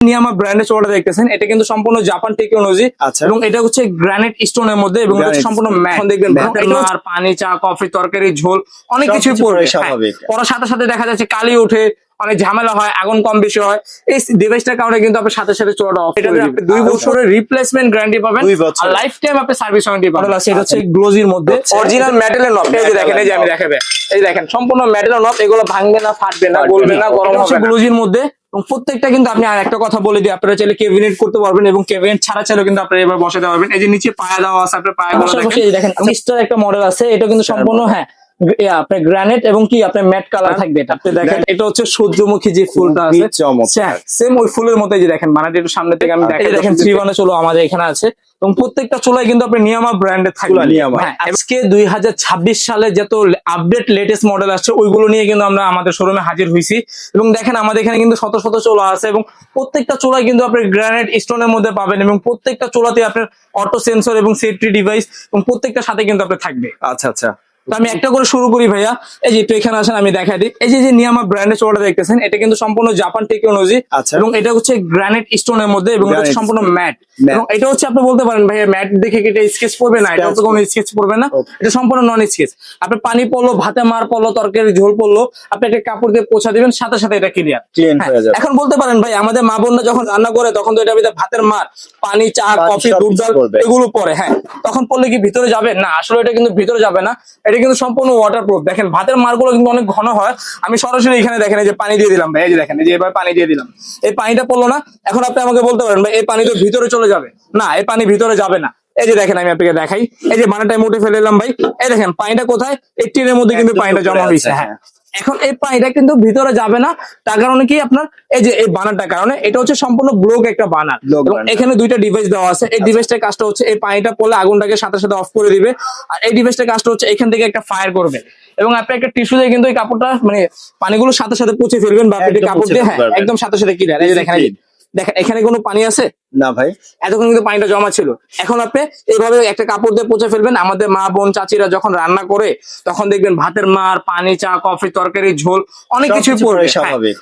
নিয়ামা ব্র্যান্ডের চোলাটা দেখতেছেন, এটা কিন্তু সম্পূর্ণ জাপান টেকনোলজি এবং এটা হচ্ছে গ্রানাইট স্টোনের মধ্যে এবং এটা সম্পূর্ণ ম্যাট। দেখবেন আর পানি, চা, কফি, তরকারি, ঝোল অনেক কিছু পড়বে। পড়ার সাথে সাথে দেখা যাচ্ছে কালি ওঠে, অনেক ঝামেলা হয়, আগুন কম বেশি হয়। এই ডিভাইসটার কারণে কিন্তু আপনি সাথে সাথে চোলাটা অফ করে দিবেন। 2 বছরের রিপ্লেসমেন্ট গ্যারান্টি পাবেন আর লাইফ টাইম আপনি সার্ভিস ওয়ারেন্টি পাবেন। এটা হচ্ছে গ্লোজির মধ্যে অরিজিনাল মেটালের নব। এই যে দেখেন, এই যে আমি দেখাবে, এই দেখেন সম্পূর্ণ মেটালের নব। এগুলো ভাঙবে না, ফাটবে না, গলবে না, গরম হবে না। গ্লোজির মধ্যে এবং প্রত্যেকটা কিন্তু আপনি আর একটা কথা বলে দিই, আপনারা চাইলে ক্যাবিনেট করতে পারবেন এবং ক্যাবিনেট ছাড়া চাইলেও কিন্তু আপনারা এবার বসাতে পারবেন। এই যে নিচে পায়া দেওয়া আছে, আপনার পায়া দেখেন সিস্টার একটা মডেল আছে, এটা কিন্তু সম্পূর্ণ আপনার গ্রানাইট এবং কি আপনার ম্যাট কালার থাকবে। এটা আপনি দেখেন, এটা হচ্ছে সূর্যমুখী যে ফুলটা আছে সেম ওই ফুলের মতো। যে দেখেন বানাটি একটু সামনে থেকে আমি দেখাই, দেখেন 3 চুলো আমাদের এখানে আছে এবং প্রত্যেকটা চুলায় কিন্তু আপনি নিয়ামা ব্র্যান্ডের থাকবে। আজকে 2026 সালে যত আপডেট লেটেস্ট মডেল আসছে ওইগুলো নিয়ে কিন্তু আমরা আমাদের শোরুমে হাজির হয়েছি এবং দেখেন আমাদের এখানে কিন্তু শত শত চুলা আছে এবং প্রত্যেকটা চুলায় কিন্তু আপনি গ্রানাইট স্টোনের মধ্যে পাবেন এবং প্রত্যেকটা চুলাতে আপনার অটো সেন্সর এবং সেফটি ডিভাইস এবং প্রত্যেকটা সাথে কিন্তু আপনার থাকবে। আচ্ছা আচ্ছা, আমি একটা করে শুরু করি ভাইয়া। এই যে একটু এখানে আসেন, আমি দেখাই দিই। এই যে নিয়ামা ব্র্যান্ডের চোলাটা দেখতেছেন, এটা কিন্তু সম্পূর্ণ জাপান টেকনোলজি এবং এটা হচ্ছে গ্রানাইট স্টোনের মধ্যে এবং এটা সম্পূর্ণ ম্যাট। এবং এটা হচ্ছে আপনি বলতে পারেন ভাইয়া ম্যাট দেখে কি এটা স্কেচ পড়বে না, এটা তো কোনো স্কেচ পড়বে না, এটা সম্পূর্ণ নন স্কেচ। আপনি পানি পড়লো, ভাতে মার পড়লো, তরকারি ঝোল পড়লো, আপনি একটা কাপড় দিয়ে পোছা দিবেন, সাথে সাথে এটা ক্লিয়ার। এখন বলতে পারেন ভাই আমাদের মা বোনরা যখন রান্না করে তখন তো এটা ভিতরে ভাতের মার, পানি, চা, কফি, দুধ, ডাল এগুলো পড়ে। তখন পড়লে কি ভিতরে যাবে না? আসলে এটা কিন্তু ভিতরে যাবে না, এটা কিন্তু সম্পূর্ণ ওয়াটারপ্রুফ। দেখেন ভাতের মারগুলো কিন্তু অনেক ঘন হয়। আমি সরাসরি এখানে দেখেন এই যে পানি দিয়ে দিলাম ভাই, এই যে দেখেন এই যে এবার পানি দিয়ে দিলাম, এই পানিটা পড়লো না। এখন আপনি আমাকে বলতে পারেন ভাই এই পানি তো ভিতরে চলে যাবে না, এই পানি ভিতরে যাবে না। এই যে দেখেন আমি আপনাকে দেখাই, এই যে বানাটা মুটে ফেলে দিলাম ভাই, এই দেখেন পানিটা কোথায়, এই টিনের মধ্যে কিন্তু পানিটা জমা হয়েছে। এখন এই পানিটা কিন্তু ভিতরে যাবে না, তার কারণে কি আপনার এই যে এই বানারটার কারণে এটা হচ্ছে সম্পূর্ণ ব্লক একটা বানার। এখানে দুইটা ডিভাইস দেওয়া আছে। এই ডিভাইসটার কাজটা হচ্ছে এই পানিটা পড়লে আগুনটাকে সাথে সাথে অফ করে দিবে, আর এই ডিভাইসটার কাজটা হচ্ছে এখান থেকে একটা ফায়ার করবে এবং আপনি একটা টিস্যু দিয়ে কিন্তু এই কাপড়টা মানে পানিগুলো সাথে সাথে পচে ফেলবেন বা আপনি কাপড় দিয়ে একদম সাথে সাথে ক্লিয়ার। এই যে দেখেন, দেখেন এখানে কোনো পানি আছে না ভাই, এতক্ষণ কিন্তু পানিটা জমা ছিল। এখন আপনি এইভাবে একটা কাপড় দিয়ে পচে ফেলবেন। আমাদের মা বোন চাচিরা যখন রান্না করে তখন দেখবেন ভাতের মার, পানি, চা, কফি, তরকারি, ঝোল অনেক কিছু পড়বে।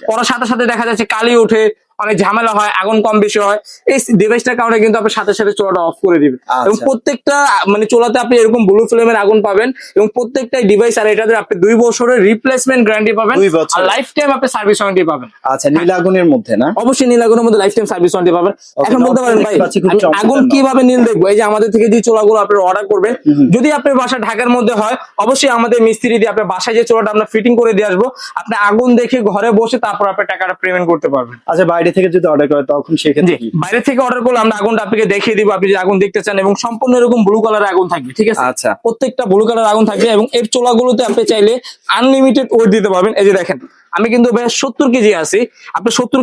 পড়ার সাথে সাথে দেখা যাচ্ছে কালি ওঠে, অনেক ঝামেলা হয়, আগুন কম বেশি হয়। এই ডিভাইসটার কারণে কিন্তু আপনি সাথে সাথে চোলাটা অফ করে দিবেন এবং প্রত্যেকটা মানে চোলাতে আপনি এরকম ব্লু ফ্লেমের আগুন পাবেন এবং প্রত্যেকটা ডিভাইস আর এটাতে আপনি 2 বছরের রিপ্লেসমেন্ট গ্যারান্টি পাবেন আর লাইফ টাইম আপনি সার্ভিস ওয়ারেন্টি পাবেন। আচ্ছা, নীল আগুনের মধ্যে না? অবশ্যই নীল আগুনের মধ্যে লাইফ টাইম সার্ভিস ওয়ারেন্টি পাবেন। এখন বলতে পারেন ভাই আগুন কিভাবে নীল দেখবো? এই যে আমাদের থেকে যে চোলাগুলো আপনি অর্ডার করবেন, যদি আপনার বাসা ঢাকার মধ্যে হয় অবশ্যই আমাদের মিস্ত্রি দিয়ে আপনার বাসায় যে চোলাটা আমরা ফিটিং করে দিয়ে আসবো, আপনি আগুন দেখে ঘরে বসে তারপর আপনি টাকাটা পেমেন্ট করতে পারবেন। আচ্ছা, বাইরে থেকে যদি অর্ডার করে তখন সেক্ষেত্রে বাইরে থেকে অর্ডার করলে আমরা আগুনটা আপনাকে দেখিয়ে দিব, আপনি যে আগুন দেখতে চান এবং সম্পূর্ণ এরকম ব্লু কালারের আগুন থাকবে। ঠিক আছে, আচ্ছা, প্রত্যেকটা ব্লু কালার আগুন থাকবে এবং এর চোলাগুলোতে আপনি চাইলে আনলিমিটেড ওয়েট দিতে পারবেন। এই যে দেখেন আমি কিন্তু ভাই 70 কেজি আছি, আপনি 70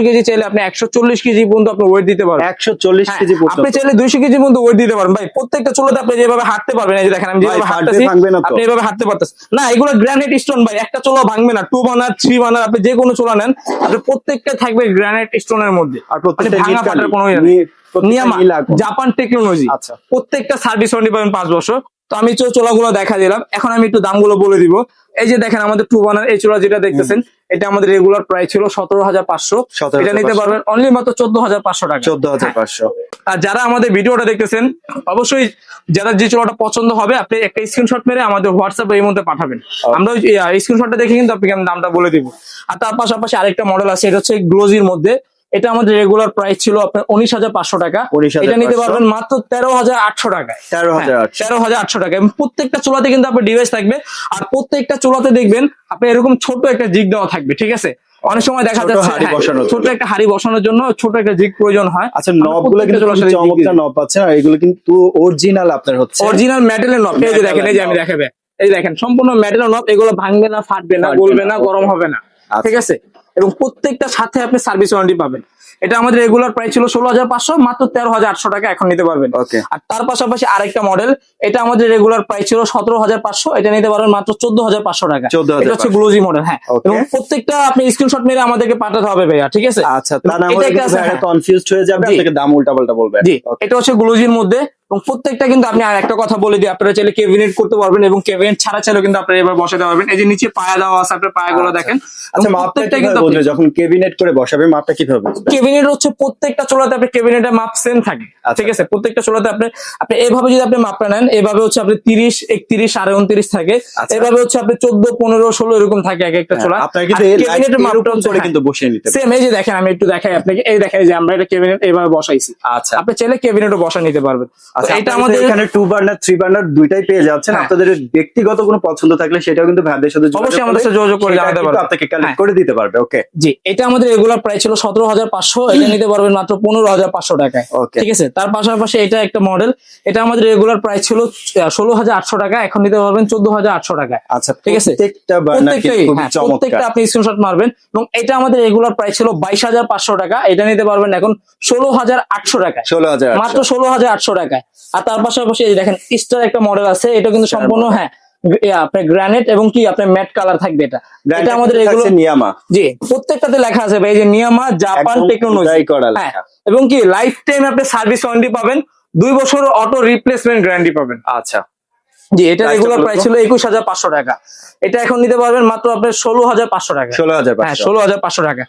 কেজি চাইলে আপনি 140 কেজি পর্যন্ত আপনি ওয়েট দিতে পারবেন। 140 কেজি আপনি চাইলে 200 কেজি পর্যন্ত ওয়েট দিতে পারবেন ভাই। প্রত্যেকটা চুলাতে আপনি যেভাবে হাঁটতে পারবেন, এই যে দেখেন আমি যেভাবে হাঁটতেছি আপনি এইভাবে হাঁটতে পারতেছেন না। এগুলো গ্রানাইট স্টোন ভাই, একটা চুলা ভাঙবে না। 2 বার্নার 3 বার্নার আপনি যে কোনো চুলা নেন, আপনি প্রত্যেকটা থাকবে গ্রানাইট স্টোনের মধ্যে আর প্রত্যেকটা ভাঙা ফাটার কোনো নিয়ামা জাপান টেকনোলজি। আচ্ছা, প্রত্যেকটা সার্ভিস ওয়ারেন্টি পাবেন 5 বছর। তো আমি চোলাগুলো দেখা দিলাম, এখন আমি একটু দামগুলো বলে দিব। এই যে দেখেন আমাদের 2 বার্নার এই চুলা যেটা দেখতেছেন, এটা আমাদের রেগুলার প্রাইস ছিল 17,500, এটা নিতে পারবেন অনলি মাত্র 14,500 টাকা। 14,500। আর যারা আমাদের ভিডিওটা দেখতেছেন অবশ্যই যারা যে চুলাটা পছন্দ হবে আপনি একটা স্ক্রিনশট মেরে আমাদের হোয়াটসঅ্যাপে এই মধ্যে পাঠাবেন, আমরা ওই স্ক্রিনশটটা দেখে কিন্তু আপনাকে আমি দামটা বলে দিব। আর তার পাশাপাশি আরেকটা মডেল আছে, এটা হচ্ছে গ্লোজির মধ্যে। এটা আমাদের রেগুলার প্রাইস ছিল আপনার 19,500 টাকা, এটা নিতে পারবেন মাত্র 13,800 টাকায়। 13,800 টাকা। প্রত্যেকটা চুলাতে কিন্তু আপনার ডিভাইস থাকবে আর প্রত্যেকটা চুলাতে দেখবেন আপনি এরকম ছোট একটা জিগ দেওয়া থাকবে। ঠিক আছে, অনেক সময় দেখা যাচ্ছে ছোট একটা হাড়ি বসানোর জন্য ছোট একটা জিগ প্রয়োজন হয়। আচ্ছা, নবগুলো কিন্তু চমৎকার নব আছে আর এগুলো কিন্তু অরিজিনাল আপনার হচ্ছে অরিজিনাল মেটালের নব। এই যে দেখেন, এই যে আমি দেখাবে, এই দেখেন সম্পূর্ণ মেটালের নব। এগুলো ভাঙবে না, ফাটবে না, গলবে না, গরম হবে না। ঠিক আছে, এবং প্রত্যেকটা সাথে আপনি সার্ভিস ওয়ারেন্টি পাবেন। এটা আমাদের রেগুলার প্রাইস ছিল 16,500, মাত্র 13,800 টাকা এখন নিতে পারবেন। আর তার পাশাপাশি আরেকটা মডেল, এটা আমাদের রেগুলার প্রাইস ছিল 17,500, এটা নিতে পারবেন মাত্র 14,500 টাকা। এটা হচ্ছে গ্লোজি মডেল। হ্যাঁ, এবং প্রত্যেকটা আপনি স্ক্রিনশট মেরে আমাদেরকে পাঠাতে হবে ভাইয়া। ঠিক আছে, আচ্ছা, তা না হলে কনফিউজড হয়ে যাবে, আপনাকে দাম উল্টাপাল্টা বলবেন। জি, এটা হচ্ছে গ্লোজির মধ্যে এবং প্রত্যেকটা কিন্তু আপনি আর একটা কথা বলে দিই, আপনারা চাইলে কেবিনেট করতে পারবেন এবং কেবিনেট ছাড়া চাইলেও কিন্তু আপনারা এবার বসাতে পারবেন। এই যে নিচে পায়া দেওয়া আছে, আপনার পায়াগুলো দেখেন। আচ্ছা, মাপটা কিভাবে বুঝবে যখন কেবিনেট করে বসাবে? মাপটা কিভাবে বুঝবে? কেবিনেট হচ্ছে প্রত্যেকটা চোলাতে আপনি কেবিনেটের মাপ সেম থাকে, ঠিক আছে? প্রত্যেকটা চোলাতে আপনি আপনি এইভাবে যদি আপনি মাপটা নেন, এভাবে হচ্ছে আপনি 30, 31, 29 থাকে, এভাবে হচ্ছে আপনি 14, 15, 16 এরকম থাকে এক একটা চোলা। আপনারা কিন্তু কেবিনেটের মাপটা করে কিন্তু বসিয়ে নিতে পারেন। সেম এই যে দেখেন, আমি একটু দেখাই আপনাকে, এই দেখাই যে আমরা এটা কেবিনেট এইভাবে বসাইছি। আচ্ছা, আপনি চাইলে কেবিনেটও বসা নিতে পারবেন। আচ্ছা, এটা আমাদের এখানে 2 বার্নার 3 বার্নার দুইটাই পেয়ে যাচ্ছেন। আপনাদের ব্যক্তিগত কোনো পছন্দ থাকলে সেটাও কিন্তু ভাইদের সাথে অবশ্যই আমাদের সাথে যোগাযোগ করে জানাতে পারবেন, আপনাকে কালেক্ট করে দিতে পারবে। ওকে জি, এটা আমাদের রেগুলার প্রাইস ছিল 17,500, এটা নিতে পারবেন মাত্র 15,500 টাকায়। ঠিক আছে, তার পাশাপাশি এটা একটা মডেল, এটা আমাদের রেগুলার প্রাইস ছিল 16,800 টাকা, এখন নিতে পারবেন 14,800 টাকায়। আচ্ছা, ঠিক আছে, প্রত্যেকটা বার্নার কিন্তু খুব চমৎকার। প্রত্যেকটা আপনি স্ক্রিনশট মারবেন। এবং এটা আমাদের রেগুলার প্রাইস ছিল 22,500 টাকা, এটা নিতে পারবেন এখন 16,800 টাকায়, 16,800 মাত্র 16,800 টাকায়। আর তার পাশাপাশি এই দেখেন স্টার একটা মডেল আছে, এটা কিন্তু সম্পূর্ণ আপনার গ্রানাইট এবং কি আপনার ম্যাট কালার থাকবে। এটা আমাদের এগুলো নিয়ামা, জি, প্রত্যেকটাতে লেখা আছে ভাই, যে নিয়ামা জাপান টেকনোলজি, এবং কি লাইফ টাইম আপনি সার্ভিস ওয়ারেন্টি পাবেন, 2 বছর অটো রিপ্লেসমেন্ট গ্যারান্টি পাবেন। আচ্ছা জি, এটা রেগুলার প্রাইস ছিল 21,500 টাকা, এটা এখন নিতে পারবেন মাত্র আপনার 16,500 টাকা। 16,500 টাকা।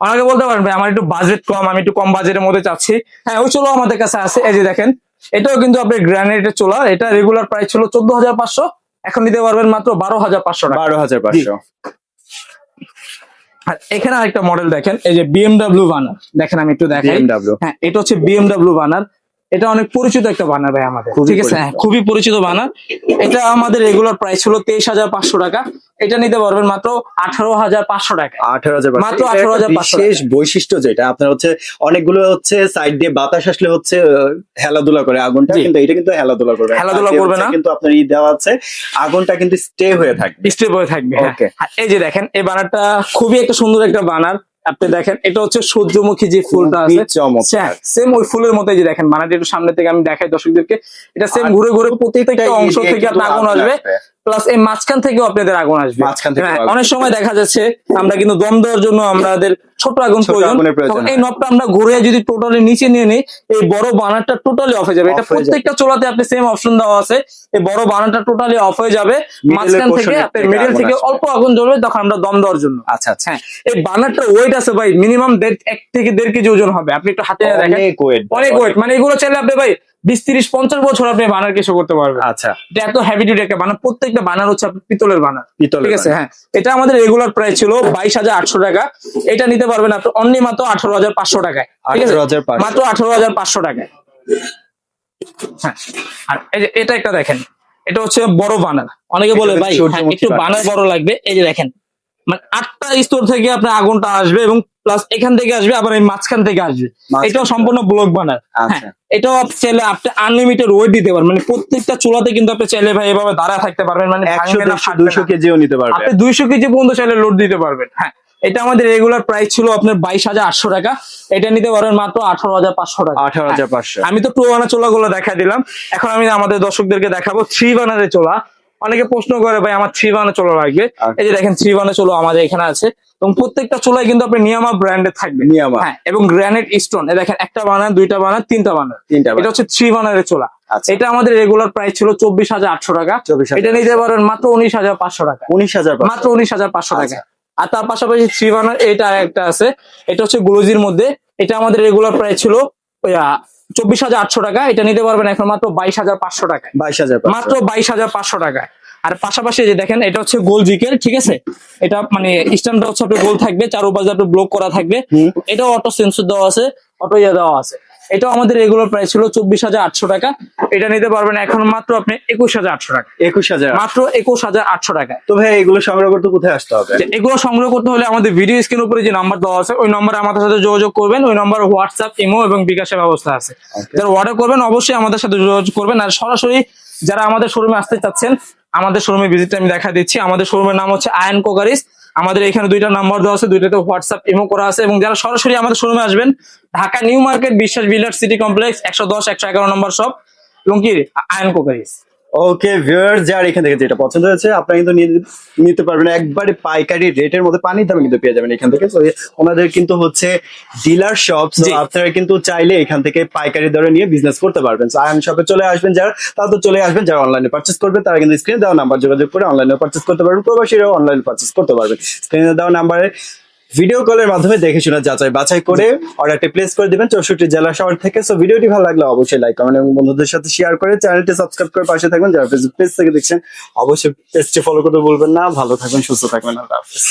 অনেকে বলতে পারেন ভাই আমার একটু বাজেট কম, আমি একটু কম বাজেটের মধ্যে চাচ্ছি, হ্যাঁ ওই চলো আমাদের কাছে আছে। এই যে দেখেন, এটাও কিন্তু আপনার গ্রানাইটের চোলা, এটা রেগুলার প্রাইস ছিল 14,500, এখন নিতে পারবেন মাত্র 12,500 টাকা। 12,500। আর এখানে আরেকটা মডেল দেখেন, এই যে বিএমডব্লিউ বানার, দেখেন আমি একটু দেখাই। হ্যাঁ, এটা হচ্ছে বিএমডব্লিউ বানার, এটা অনেক পরিচিত একটা বানার ভাই আমাদের, ঠিক আছে? হ্যাঁ, খুবই পরিচিত বানার। এটা আমাদের রেগুলার প্রাইস ছিল 23,500 টাকা, এটা নিতে পারবেন মাত্র 18,500 টাকা। 18,500 মাত্র 18,500। বিশেষ বৈশিষ্ট্য যেটা আপনার হচ্ছে, অনেকগুলো হচ্ছে সাইড দিয়ে বাতাস আসলে হচ্ছে হেলাদুলা করে আগুনটা, কিন্তু এটা কিন্তু হেলাদুলা করবে না, কিন্তু আপনার ই দেওয়া আছে, আগুনটা কিন্তু স্টে হয়ে থাকবে, ওকে। এই যে দেখেন, এই বানারটা খুবই একটা সুন্দর একটা বানার, আপনি দেখেন এটা হচ্ছে সূর্যমুখী যে ফুলটা আছে, সেম ওই ফুলের মতো। যে দেখেন বানারটা একটু সামনে থেকে আমি দেখাই দর্শকদেরকে, এটা সেম ঘুরে ঘুরে প্রত্যেকটা অংশ থেকে আপনার আগুন আসবে, প্লাস এই মাঝখান থেকেও আপনাদের আগুন আসবে। অনেক সময় দেখা যাচ্ছে আমরা কিন্তু দম দেওয়ার জন্য আমাদের ছোট আগুন প্রয়োজন, এই নবটা আমরা ঘুরে যদি টোটালি নিচে নিয়ে নিই, এই বড় বানারটা টোটালি অফ হয়ে যাবে। এটা প্রত্যেকটা চোলাতে আপনি সেম অপশন দেওয়া আছে, এই বড় বানারটা টোটালি অফ হয়ে যাবে, মাঝখান থেকে আপনার মিডল থেকে অল্প আগুন জ্বলবে, তখন আমরা দম দেওয়ার জন্য। আচ্ছা আচ্ছা, এই বানারটা ওয়েট আছে ভাই মিনিমাম 1 থেকে 1.5 কেজি ওজন হবে। আপনি একটু হাতে দেখেন, অনেক ওয়েট, মানে এগুলো চাইলে আপনি ভাই 20, 30, 50 বছর আপনি বানার কিছু করতে পারবেন। আচ্ছা, এটা এত হেভি ডিউটি একটা বানার, প্রত্যেকটা বানার হচ্ছে পিতলের বানার, ঠিক আছে? হ্যাঁ, এটা আমাদের রেগুলার প্রাইস ছিল 22,800 টাকা, এটা নিতে পারবেন আপনি অনলি মাত্র 18,500 টাকায়, ঠিক আছে? মাত্র 18,500 টাকায়। হ্যাঁ, আর এই যে এটা একটা দেখেন, এটা হচ্ছে বড় বানার। অনেকে বলে ভাই একটু বানার বড় লাগবে, এই যে দেখেন, মানে 8টা স্তর থেকে আপনার আগুনটা আসবে, এবং প্লাস এখান থেকে আসবে, আবার এই মাঝখান থেকে আসবে। এটাও সম্পূর্ণ ব্লক বানার। হ্যাঁ, এটাও চাইলে আপনি আনলিমিটেড ওয়েট দিতে পারবেন, মানে প্রত্যেকটা চুলাতে কিন্তু আপনি চাইলে ভাই এভাবে দাঁড়ায় থাকতে পারবেন, মানে 200 কেজিও নিতে পারবেন, আপনি 200 কেজি পর্যন্ত চাইলে লোড দিতে পারবেন। হ্যাঁ, এটা আমাদের রেগুলার প্রাইস ছিল আপনার 22,800 টাকা, এটা নিতে পারবেন মাত্র 18,500 টাকা। 18,500। আমি তো 2 বানার চোলাগুলো দেখা দিলাম, এখন আমি আমাদের দর্শকদেরকে দেখাবো 3 বানারের চোলা। অনেকে প্রশ্ন করে ভাই আমার 3 বানার চোলা লাগবে, এই যে দেখেন 3 বানার চোলা আমাদের এখানে আছে, এবং প্রত্যেকটা চোলাই কিন্তু আপনি নিয়ামা ব্র্যান্ডের থাকবে। হ্যাঁ, এবং গ্রানাইট স্টোন, এই দেখেন 1টা বানার, 2টা বানার, 3টা বানার, এটা হচ্ছে 3 বানারের চোলা। এটা আমাদের রেগুলার প্রাইস ছিল 24,800 টাকা, এটা নিতে পারেন মাত্র 19,500 টাকা, মাত্র 19,500 টাকা। আর তার পাশাপাশি 3 বানার এটা একটা আছে, এটা হচ্ছে গ্লোজির মধ্যে, এটা আমাদের রেগুলার প্রাইস ছিল 24,800 টাকা, এটা নিতে পারবেন এখন মাত্র 22,500 টাকায়, মাত্র 22,500 টাকায়। আর পাশাপাশি যে দেখেন, এটা হচ্ছে গোল জিকেল, ঠিক আছে? এটা মানে স্ট্যান্ডটা হচ্ছে আপনার গোল থাকবে, চারপাশে আপনার ব্লক করা থাকবে, এটাও অটো সেন্সর দেওয়া আছে, অটো দেওয়া আছে। এটাও আমাদের রেগুলার প্রাইস ছিল 24,800 টাকা, এটা নিতে পারবেন এখন মাত্র আপনি 21,800 টাকা, 21,000, মাত্র 21,800 টাকায়। তো ভাই এগুলো সংগ্রহ করতে কোথায় আসতে হবে? এগুলো সংগ্রহ করতে হলে আমাদের ভিডিও স্ক্রিনের উপরে যে নাম্বার দেওয়া আছে, ওই নম্বরে আমাদের সাথে যোগাযোগ করবেন। ওই নম্বরে হোয়াটসঅ্যাপ, ইমো এবং বিকাশের ব্যবস্থা আছে। যারা অর্ডার করবেন অবশ্যই আমাদের সাথে যোগাযোগ করবেন। আর সরাসরি যারা আমাদের শোরুমে আসতে চাচ্ছেন, আমাদের শোরুমে ভিজিট আমি দেখা দিচ্ছি। আমাদের শোরুমের নাম হচ্ছে আয়ন কোকারিস। আমাদের এখানে 2টা নাম্বার দেওয়া আছে, 2টাতে হোয়াটসঅ্যাপ, ইমো করা আছে। এবং যারা সরাসরি আমাদের শোরুমে আসবেন, ঢাকা নিউ মার্কেট, বিশ্বাস বিল্ডার্স সিটি কমপ্লেক্স, 110, 111 নম্বর শপ, এবং কি আয়ন কোকারিস। ওকে ভিউয়ার্স, যার এখান থেকে যেটা পছন্দ হয়েছে আপনারা কিন্তু নিতে পারবেন একবারে পাইকারি রেটের মধ্যে, পানির দামে কিন্তু পেয়ে যাবেন এখান থেকে। তো ওনাদের কিন্তু হচ্ছে ডিলার শপ, জি। আপনারা কিন্তু চাইলে এখান থেকে পাইকারি দরে নিয়ে বিজনেস করতে পারবেন। আয়ন শপে চলে আসবেন যারা, তারা তো চলে আসবেন, যারা অনলাইনে পারচেস করবে তারা কিন্তু স্ক্রিনে দেওয়া নাম্বার যোগাযোগ করে অনলাইনে পারচেস করতে পারবেন, প্রবাসীরাও অনলাইনে পারচেস করতে পারবেন। স্ক্রিনে দেওয়া নাম্বারে ভিডিও কলের মাধ্যমে দেখে শুনে যাচাই বাছাই করে অর্ডারটি প্লেস করে দিবেন 64 জেলা শহর থেকে। সো ভিডিওটি ভালো লাগলে অবশ্যই লাইক কমেন্ট এবং বন্ধুদের সাথে শেয়ার করে চ্যানেলটি সাবস্ক্রাইব করে পাশে থাকবেন। যারা ফেসবুক পেজ থেকে দেখছেন অবশ্যই পেজটি ফলো করতে ভুলবেন না। ভালো থাকবেন, সুস্থ থাকবেন, আল্লাহ হাফেজ।